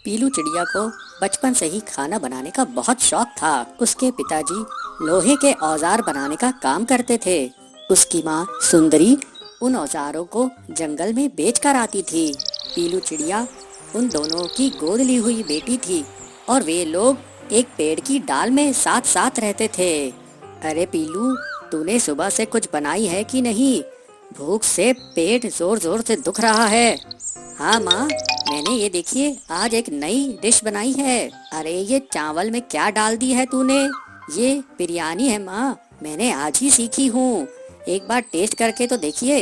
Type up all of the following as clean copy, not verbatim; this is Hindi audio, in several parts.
पीलू चिड़िया को बचपन से ही खाना बनाने का बहुत शौक था। उसके पिताजी लोहे के औजार बनाने का काम करते थे। उसकी माँ सुंदरी उन औजारों को जंगल में बेच कर आती थी। पीलू चिड़िया उन दोनों की गोद ली हुई बेटी थी और वे लोग एक पेड़ की डाल में साथ साथ रहते थे। अरे पीलू, तूने सुबह से कुछ बनाई है कि नहीं? भूख से पेट जोर जोर से दुख रहा है। हाँ माँ, मैंने ये देखिए आज एक नई डिश बनाई है। अरे ये चावल में क्या डाल दी है तूने? ये बिरयानी है माँ, मैंने आज ही सीखी हूँ। एक बार टेस्ट करके तो देखिए।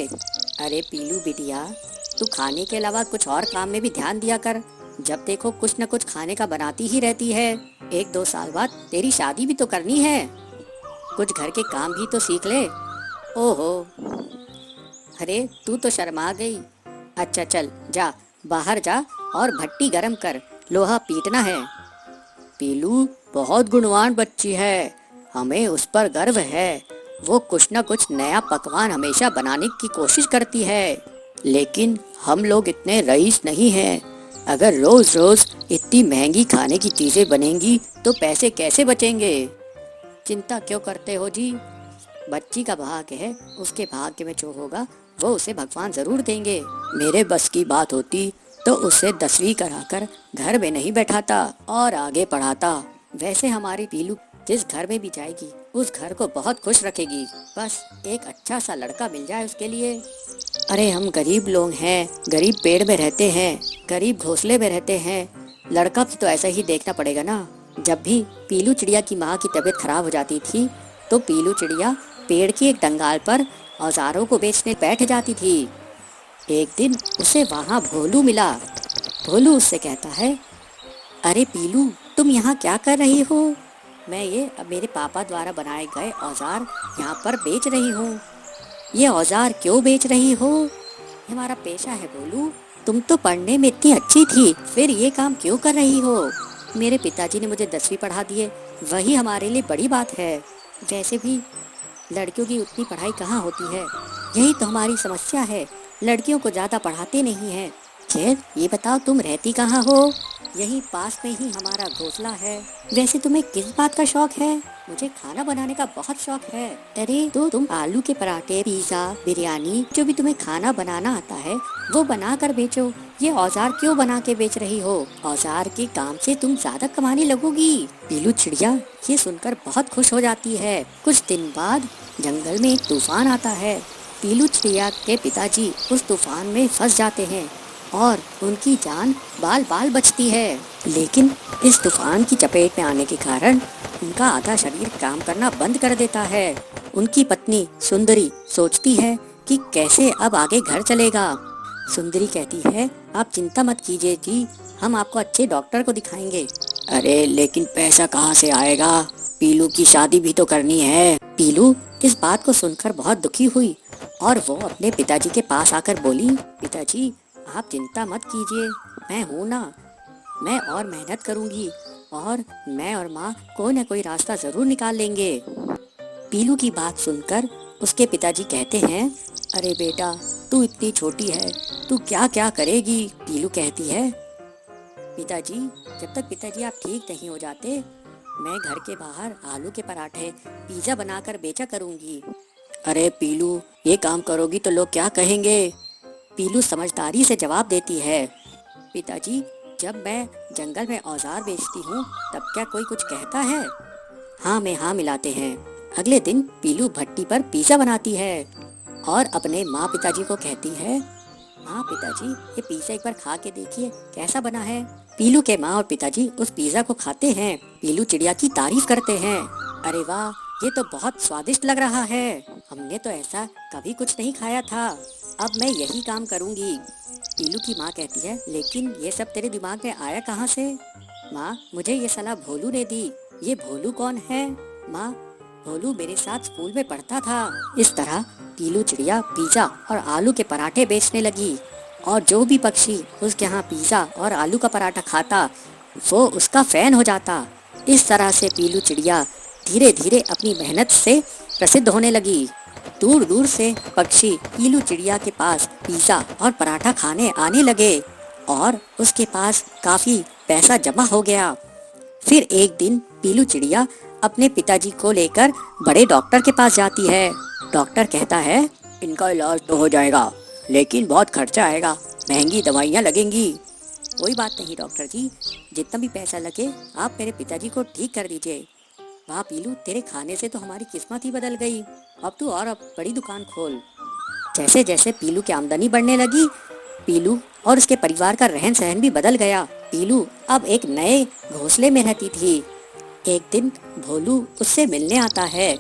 अरे पीलू बिटिया, तू खाने के अलावा कुछ और काम में भी ध्यान दिया कर। जब देखो कुछ न कुछ खाने का बनाती ही रहती है। 1-2 साल बाद तेरी शादी भी तो करनी है, कुछ घर के काम भी तो सीख ले। ओहो, अरे तू तो शर्मा गई। अच्छा चल जा, बाहर जा और भट्टी गरम कर, लोहा पीटना है। पीलू बहुत गुणवान बच्ची है, हमें उस पर गर्व है। वो कुछ न कुछ नया पकवान हमेशा बनाने की कोशिश करती है। लेकिन हम लोग इतने रईस नहीं हैं। अगर रोज रोज इतनी महंगी खाने की चीजें बनेंगी तो पैसे कैसे बचेंगे? चिंता क्यों करते हो जी? बच्ची का भाग्य है, उसके भाग्य में जो होगा वो उसे भगवान जरूर देंगे। मेरे बस की बात होती तो उसे 10वीं कराकर घर में नहीं बैठाता और आगे पढ़ाता। वैसे हमारी पीलू जिस घर में भी जाएगी उस घर को बहुत खुश रखेगी। बस एक अच्छा सा लड़का मिल जाए उसके लिए। अरे हम गरीब लोग हैं, गरीब पेड़ में रहते हैं, गरीब घोंसले में रहते हैं। लड़का भी तो ऐसा ही देखना पड़ेगा ना। जब भी पीलू चिड़िया की माँ की तबीयत खराब हो जाती थी तो पीलू चिड़िया पेड़ की एक डंगाल पर औजारों को बेचने बैठ जाती थी। एक दिन उसे वहाँ भोलू मिला। भोलू उससे कहता है, अरे पीलू, तुम यहाँ क्या कर रही हो? मैं ये मेरे पापा द्वारा बनाए गए औजार यहाँ पर बेच रही हूँ। ये औजार क्यों बेच रही हो? ये हमारा पेशा है भोलू। तुम तो पढ़ने में इतनी अच्छी थी, फिर ये काम क्यों कर रही हो? मेरे पिताजी ने मुझे 10वीं पढ़ा दिए, वही हमारे लिए बड़ी बात है। वैसे भी लड़कियों की उतनी पढ़ाई कहाँ होती है, यही तो हमारी समस्या है। लड़कियों को ज़्यादा पढ़ाते नहीं हैं। खैर ये बताओ तुम रहती कहाँ हो? यहीं पास में ही हमारा घोंसला है। वैसे तुम्हें किस बात का शौक है? मुझे खाना बनाने का बहुत शौक है। अरे तो तुम आलू के पराठे, पिज्जा, बिरयानी, जो भी तुम्हें खाना बनाना आता है वो बना कर बेचो। ये औजार क्यों बना के बेच रही हो? औजार के काम से तुम ज्यादा कमाने लगोगी। पीलू चिड़िया ये सुनकर बहुत खुश हो जाती है। कुछ दिन बाद जंगल में एक तूफान आता है। पीलू चिड़िया के पिताजी उस तूफान में फंस जाते हैं और उनकी जान बाल बाल बचती है। लेकिन इस तूफान की चपेट में आने के कारण उनका आधा शरीर काम करना बंद कर देता है। उनकी पत्नी सुंदरी सोचती है कि कैसे अब आगे घर चलेगा। सुंदरी कहती है, आप चिंता मत कीजिए जी, हम आपको अच्छे डॉक्टर को दिखाएंगे। अरे लेकिन पैसा कहाँ से आएगा? पीलू की शादी भी तो करनी है। पीलू इस बात को सुनकर बहुत दुखी हुई और वो अपने पिताजी के पास आकर बोली, पिताजी आप चिंता मत कीजिए, मैं हूँ ना, मैं और मेहनत करूँगी और मैं और माँ कोई न कोई रास्ता जरूर निकाल लेंगे। पीलू की बात सुनकर उसके पिताजी कहते हैं, अरे बेटा तू इतनी छोटी है, तू क्या क्या करेगी? पीलू कहती है, पिताजी जब तक पिताजी आप ठीक नहीं हो जाते मैं घर के बाहर आलू के पराठे, पिज्जा बनाकर बेचा करूँगी। अरे पीलू ये काम करोगी तो लोग क्या कहेंगे? पीलू समझदारी से जवाब देती है, पिताजी जब मैं जंगल में औजार बेचती हूँ तब क्या कोई कुछ कहता है? हाँ में हाँ मिलाते हैं। अगले दिन पीलू भट्टी पर पिज्जा बनाती है और अपने माँ पिताजी को कहती है, माँ पिताजी ये पिज्जा एक बार खा के देखिए कैसा बना है। पीलू के माँ और पिताजी उस पिज्जा को खाते हैं। पीलू चिड़िया की तारीफ करते हैं, अरे वाह ये तो बहुत स्वादिष्ट लग रहा है, हमने तो ऐसा कभी कुछ नहीं खाया था, अब मैं यही काम करूँगी। पीलू की माँ कहती है, लेकिन ये सब तेरे दिमाग में आया कहाँ से? माँ मुझे ये सलाह भोलू ने दी। ये भोलू कौन है? माँ भोलू मेरे साथ स्कूल में पढ़ता था। इस तरह पीलू चिड़िया पिज्जा और आलू के पराठे बेचने लगी और जो भी पक्षी उसके यहाँ पिज्जा और आलू का पराठा खाता वो उसका फैन हो जाता। इस तरह से पीलू चिड़िया धीरे धीरे अपनी मेहनत से प्रसिद्ध होने लगी। दूर दूर से पक्षी पीलू चिड़िया के पास पिज्जा और पराठा खाने आने लगे और उसके पास काफी पैसा जमा हो गया। फिर एक दिन पीलू चिड़िया अपने पिताजी को लेकर बड़े डॉक्टर के पास जाती है। डॉक्टर कहता है, इनका इलाज तो हो जाएगा, लेकिन बहुत खर्चा आएगा, महंगी दवाइयाँ लगेंगी। कोई बात नहीं डॉक्टर जी, जितना भी पैसा लगे आप मेरे पिताजी को ठीक कर दीजिए। वाह पीलू, तेरे खाने से तो हमारी किस्मत ही बदल गई। अब तू और बड़ी दुकान खोल। जैसे जैसे पीलू की आमदनी बढ़ने लगी, पीलू और उसके परिवार का रहन सहन भी बदल गया। पीलू अब एक नए घोंसले में रहती थी। एक दिन भोलू उससे मिलने आता है।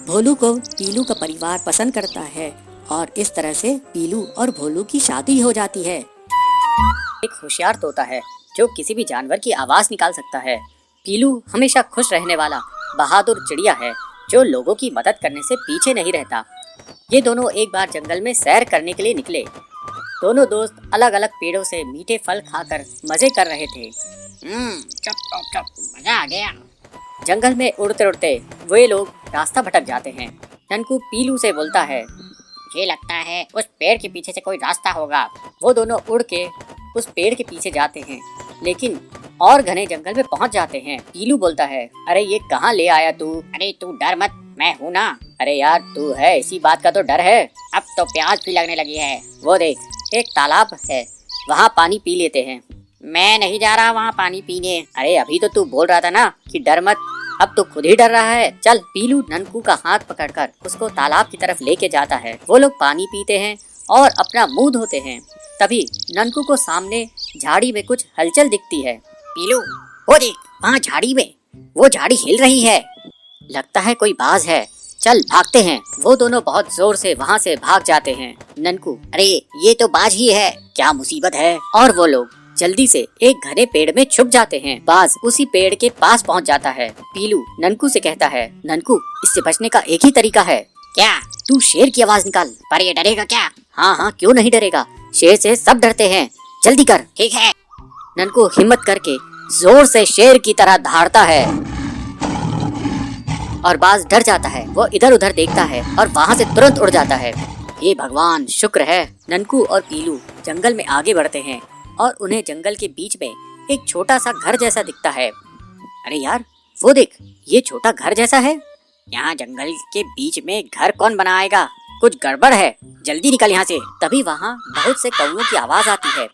भोलू को पीलू का परिवार पसंद करता है और इस तरह से पीलू और भोलू की शादी हो जाती है। एक होशियार तोता है जो किसी भी जानवर की आवाज निकाल सकता है। पीलू हमेशा खुश रहने वाला बहादुर चिड़िया है जो लोगों की मदद करने से पीछे नहीं रहता। ये दोनों एक बार जंगल में सैर करने के लिए निकले। दोनों दोस्त अलग अलग पेड़ों से मीठे फल खाकर मजे कर रहे थे। चप मजा आ गया। जंगल में उड़ते उड़ते वे लोग रास्ता भटक जाते हैं। ननकू पीलू से बोलता है, ये लगता है उस पेड़ के पीछे से कोई रास्ता होगा। वो दोनों उड़ के उस पेड़ के पीछे जाते हैं, लेकिन और घने जंगल में पहुंच जाते हैं। पीलू बोलता है, अरे ये कहाँ ले आया तू? अरे तू डर मत, मैं हूँ ना। अरे यार तू है, इसी बात का तो डर है। अब तो प्यास भी लगने लगी है। वो देख, एक तालाब है, वहाँ पानी पी लेते हैं। मैं नहीं जा रहा वहाँ पानी पीने। अरे अभी तो तू बोल रहा था ना कि डर मत, अब तो खुद ही डर रहा है। चल। पीलू ननकू का हाथ पकड़कर उसको तालाब की तरफ लेके जाता है। वो लोग पानी पीते हैं और अपना मुंह धोते हैं। तभी ननकू को सामने झाड़ी में कुछ हलचल दिखती है। पीलू, वो देख, वहाँ झाड़ी में वो झाड़ी हिल रही है। लगता है कोई बाज है। चल भागते हैं। वो दोनों बहुत जोर से वहाँ से भाग जाते हैं। ननकू, अरे ये तो बाज ही है, क्या मुसीबत है। और वो लोग जल्दी से एक घने पेड़ में छुप जाते हैं। बाज उसी पेड़ के पास पहुँच जाता है। पीलू ननकू से कहता है, ननकू इससे बचने का एक ही तरीका है। क्या? तू शेर की आवाज निकाल। पर ये डरेगा क्या? हाँ हाँ, क्यों नहीं डरेगा, शेर से सब डरते हैं। जल्दी कर। ठीक है। ननकू हिम्मत करके जोर से शेर की तरह दहाड़ता है और बाज डर जाता है। वो इधर उधर देखता है और वहाँ से तुरंत उड़ जाता है। हे भगवान, शुक्र है। ननकू और पीलू जंगल में आगे बढ़ते हैं और उन्हें जंगल के बीच में एक छोटा सा घर जैसा दिखता है। अरे यार वो देख, ये छोटा घर जैसा है। यहाँ जंगल के बीच में घर कौन बनाएगा? कुछ गड़बड़ है, जल्दी निकल यहाँ से। तभी वहाँ बहुत से कौवों की आवाज आती है।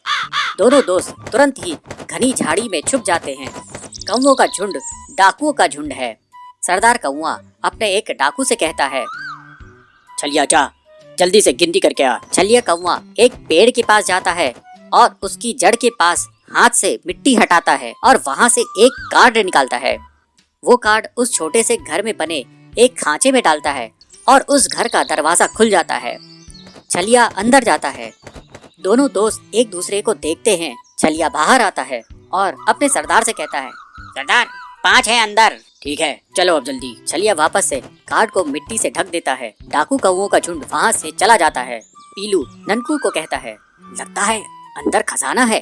दोनों दोस्त तुरंत ही घनी झाड़ी में छुप जाते हैं। कौवों का झुंड डाकुओं का झुंड है। सरदार कौवा अपने एक डाकू से कहता है, छलिया जा, जल्दी से गिनती करके आ। छलिया कौवा एक पेड़ के पास जाता है और उसकी जड़ के पास हाथ से मिट्टी हटाता है और वहाँ से एक कार्ड निकालता है। वो कार्ड उस छोटे से घर में बने एक खांचे में डालता है और उस घर का दरवाजा खुल जाता है। छलिया अंदर जाता है। दोनों दोस्त एक दूसरे को देखते हैं। छलिया बाहर आता है और अपने सरदार से कहता है, सरदार 5 है अंदर। ठीक है, चलो अब जल्दी। छलिया वापस से कार्ड को मिट्टी से ढक देता है। डाकू कौवों का झुंड वहाँ से चला जाता है। पीलू ननकू को कहता है, लगता है अंदर खजाना है,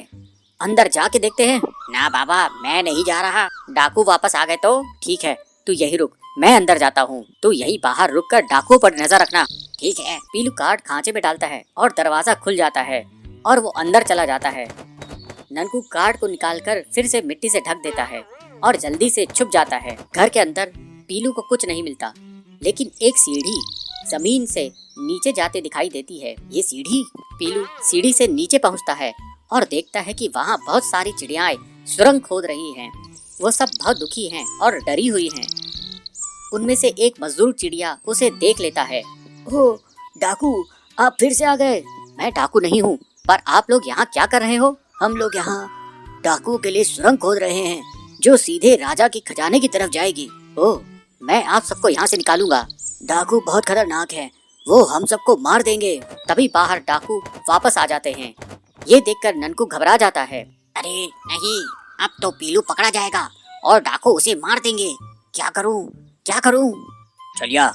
अंदर जाके देखते हैं। ना बाबा, मैं नहीं जा रहा। डाकू वापस आ गए तो? ठीक है, तू यही रुक, मैं अंदर जाता हूँ। तू यही बाहर रुक कर डाकुओं पर नजर रखना। ठीक है। पीलू कार्ड खांचे में डालता है और दरवाजा खुल जाता है और वो अंदर चला जाता है। ननकू कार्ड को निकालकर फिर से मिट्टी से ढक देता है और जल्दी से छुप जाता है। घर के अंदर पीलू को कुछ नहीं मिलता, लेकिन एक सीढ़ी जमीन से नीचे जाते दिखाई देती है। ये सीढ़ी। पीलू सीढ़ी से नीचे पहुंचता है और देखता है कि वहाँ बहुत सारी चिड़ियाएं सुरंग खोद रही हैं। वो सब बहुत दुखी हैं और डरी हुई हैं। उनमें से एक मजदूर चिड़िया उसे देख लेता है। ओह डाकू, आप फिर से आ गए। मैं डाकू नहीं हूँ, पर आप लोग यहाँ क्या कर रहे हो? हम लोग यहाँ डाकुओं के लिए सुरंग खोद रहे हैं जो सीधे राजा के खजाने की तरफ जाएगी। ओह, मैं आप सबको यहाँ से निकालूंगा। डाकू बहुत खतरनाक है, वो हम सबको मार देंगे। तभी बाहर डाकू वापस आ जाते हैं। ये देखकर ननकू घबरा जाता है। अरे नहीं, अब तो पीलू पकड़ा जाएगा और डाकू उसे मार देंगे। क्या करूं, क्या करूं? छलिया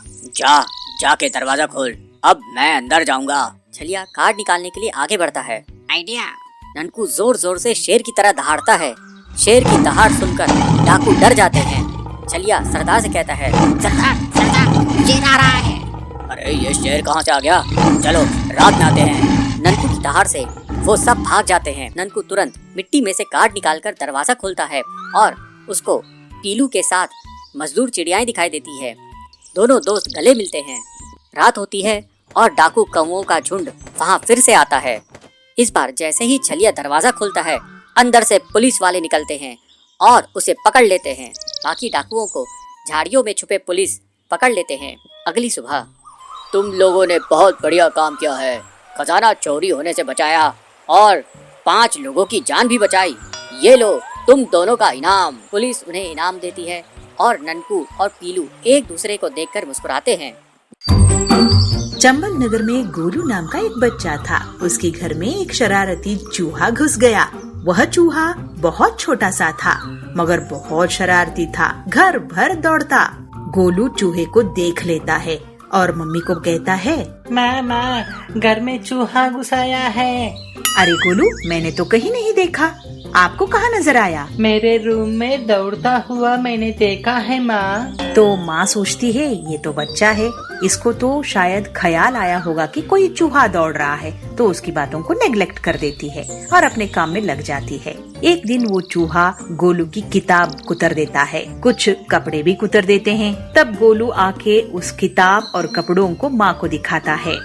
जाके दरवाजा खोल, अब मैं अंदर जाऊंगा। छलिया कार्ड निकालने के लिए आगे बढ़ता है। आइडिया। ननकू जोर जोर से शेर की तरह दहाड़ता है। शेर की दहाड़ सुनकर डाकू डर जाते हैं। छलिया सरदार से कहता है, सरदार शेर आ रहा है। अरे ये शेर कहाँ से आ गया? चलो रात में आते हैं। ननकू की दहाड़ से वो सब भाग जाते हैं। ननकू तुरंत मिट्टी में से कार्ड निकालकर दरवाजा खोलता है और उसको पीलू के साथ मजदूर चिड़ियाएं दिखाई देती है। दोनों दोस्त गले मिलते हैं। रात होती है और डाकू कौओं का झुंड वहाँ फिर से आता है। इस बार जैसे ही छलिया दरवाजा खोलता है, अंदर से पुलिस वाले निकलते हैं और उसे पकड़ लेते हैं। बाकी डाकुओं को झाड़ियों में छुपे पुलिस पकड़ लेते हैं। अगली सुबह, तुम लोगों ने बहुत बढ़िया काम किया है। खजाना चोरी होने से बचाया और 5 लोगों की जान भी बचाई। ये लो तुम दोनों का इनाम। पुलिस उन्हें इनाम देती है और ननकू और पीलू एक दूसरे को देखकर मुस्कुराते हैं। चंबल नगर में गोलू नाम का एक बच्चा था। उसके घर में एक शरारती चूहा घुस गया। वह चूहा बहुत छोटा सा था मगर बहुत शरारती था। घर भर दौड़ता। गोलू चूहे को देख लेता है और मम्मी को कहता है, माँ घर में चूहा घुस आया है। अरे गोलू, मैंने तो कहीं नहीं देखा। आपको कहाँ नजर आया? मेरे रूम में दौड़ता हुआ मैंने देखा है माँ। तो माँ सोचती है ये तो बच्चा है, इसको तो शायद ख्याल आया होगा कि कोई चूहा दौड़ रहा है, तो उसकी बातों को नेग्लेक्ट कर देती है और अपने काम में लग जाती है। एक दिन वो चूहा गोलू की किताब कुतर देता है, कुछ कपड़े भी कुतर देते हैं। तब गोलू आके उस किताब और कपड़ों को माँ को दिखाता है।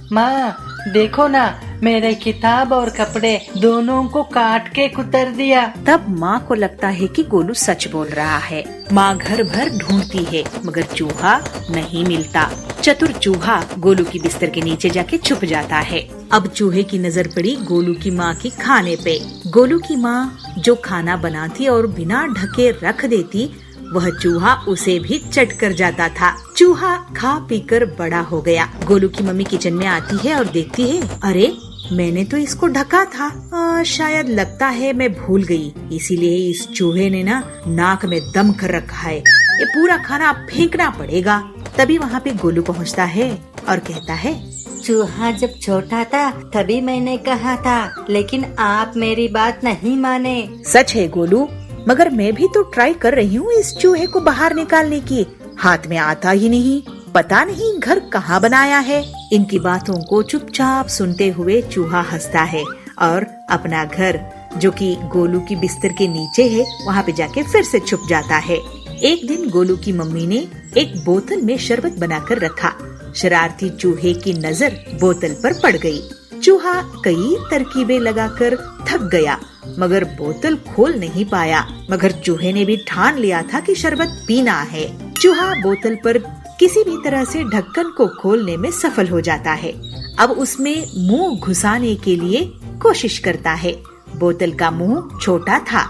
माँ देखो ना, मेरे किताब और कपड़े दोनों को काट के कुतर दिया। तब माँ को लगता है कि गोलू सच बोल रहा है। माँ घर भर ढूंढती है मगर चूहा नहीं मिलता। चतुर चूहा गोलू की बिस्तर के नीचे जाके छुप जाता है। अब चूहे की नजर पड़ी गोलू की माँ की खाने पे। गोलू की माँ जो खाना बनाती और बिना ढके रख देती, वह चूहा उसे भी चट कर जाता था। चूहा खा पीकर बड़ा हो गया। गोलू की मम्मी किचन में आती है और देखती है, अरे मैंने तो इसको ढका था। शायद लगता है मैं भूल गई, इसीलिए इस चूहे ने ना नाक में दम कर रखा है। ये पूरा खाना फेंकना पड़ेगा। तभी वहाँ पे गोलू पहुँचता है और कहता है, चूहा जब छोटा था तभी मैंने कहा था, लेकिन आप मेरी बात नहीं माने। सच है गोलू, मगर मैं भी तो ट्राई कर रही हूँ इस चूहे को बाहर निकालने की, हाथ में आता ही नहीं। पता नहीं घर कहाँ बनाया है। इनकी बातों को चुपचाप सुनते हुए चूहा हंसता है और अपना घर, जो कि गोलू की बिस्तर के नीचे है, वहाँ पे जाके फिर से छुप जाता है। एक दिन गोलू की मम्मी ने एक बोतल में शरबत बनाकर रखा। शरारती चूहे की नजर बोतल पर पड़ गई। चूहा कई तरकीबें लगाकर थक गया मगर बोतल खोल नहीं पाया। मगर चूहे ने भी ठान लिया था कि शरबत पीना है। चूहा बोतल पर किसी भी तरह से ढक्कन को खोलने में सफल हो जाता है। अब उसमें मुंह घुसाने के लिए कोशिश करता है। बोतल का मुंह छोटा था,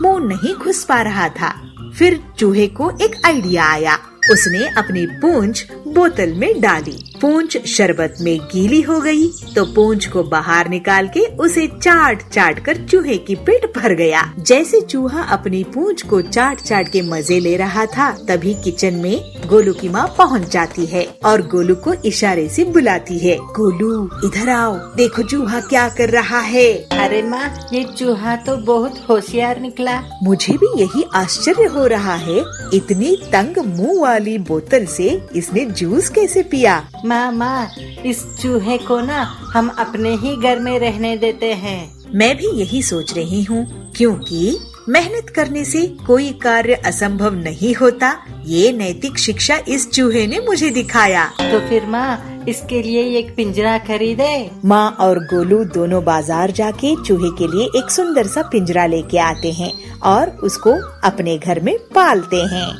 मुंह नहीं घुस पा रहा था। फिर चूहे को एक आइडिया आया। उसने अपनी पूंछ बोतल में डाली। पूंछ शरबत में गीली हो गई तो पूंछ को बाहर निकाल के उसे चाट चाट कर चूहे की पेट भर गया। जैसे चूहा अपनी पूंछ को चाट चाट के मजे ले रहा था, तभी किचन में गोलू की माँ पहुँच जाती है और गोलू को इशारे से बुलाती है, गोलू इधर आओ, देखो चूहा क्या कर रहा है। अरे माँ, ये चूहा तो बहुत होशियार निकला। मुझे भी यही आश्चर्य हो रहा है, इतनी तंग मुंह वाली बोतल से इसने जूस कैसे पिया। माँ, इस चूहे को ना हम अपने ही घर में रहने देते हैं। मैं भी यही सोच रही हूँ, क्योंकि मेहनत करने से कोई कार्य असंभव नहीं होता। ये नैतिक शिक्षा इस चूहे ने मुझे दिखाया। तो फिर माँ, इसके लिए एक पिंजरा खरीदे। माँ और गोलू दोनों बाजार जाके चूहे के लिए एक सुंदर सा पिंजरा लेके आते हैं और उसको अपने घर में पालते हैं।